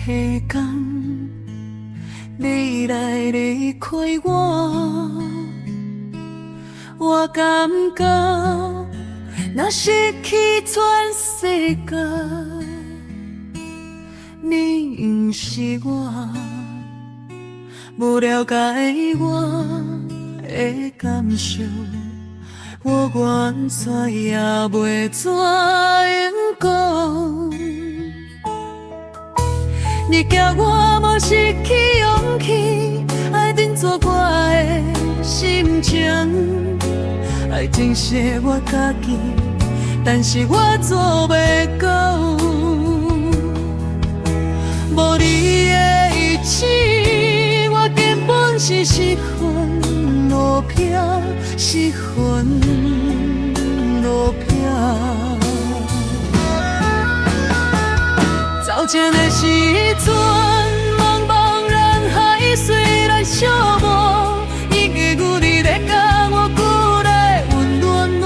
的天，你来离开我感觉若失去全世界，你不是我，不了解我的感受，我愿怎也袂怎样讲。你叫我无失去勇气，爱振作我的心情，爱珍惜我家己，但是我做袂到。无你的一切，我根本是失魂落魄，失魂落魄。走前的时阵，茫茫人海虽然寂寞，伊的有你在甲我鼓来温暖暖，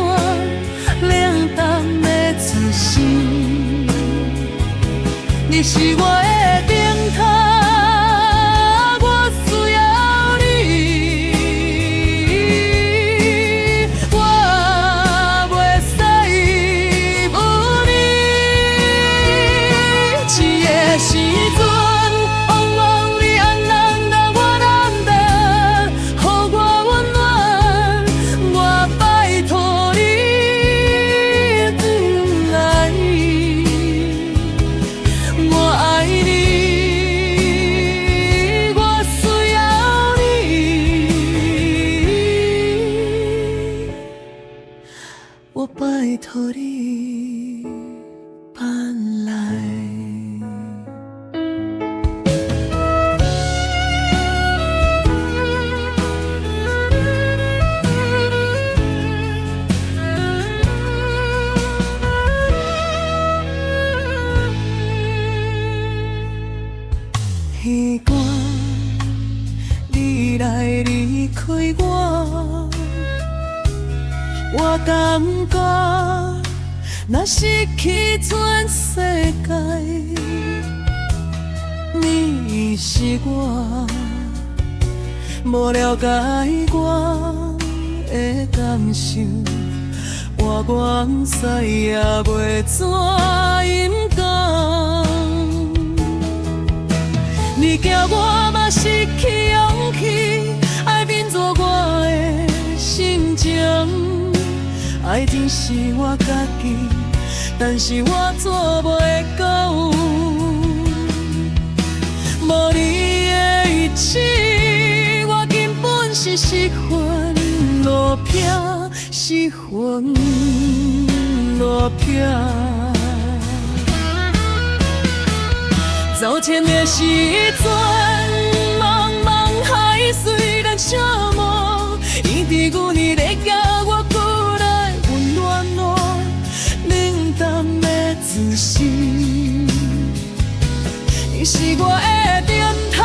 冷淡的自信。你是我的顶塔，我需要你，我袂使无你。一个时阵，往往你安难让我难得，予我温暖，我拜托你回来。我爱你，我需要你，我拜托你搬来。耳光，你来离开我感觉若失去全世界，你是我，无了解我的感受，我愿再也袂怎样讲。你叫我嘛失去勇气，爱变作我的心情，爱珍惜我家己，但是我做袂到。无你的一切，我根本是失魂落魄，失魂落魄。走前的时阵，茫茫海虽然寂寞，伊伫有你在甲我鼓来温暖暖，冷淡的自信。你是我的顶塔。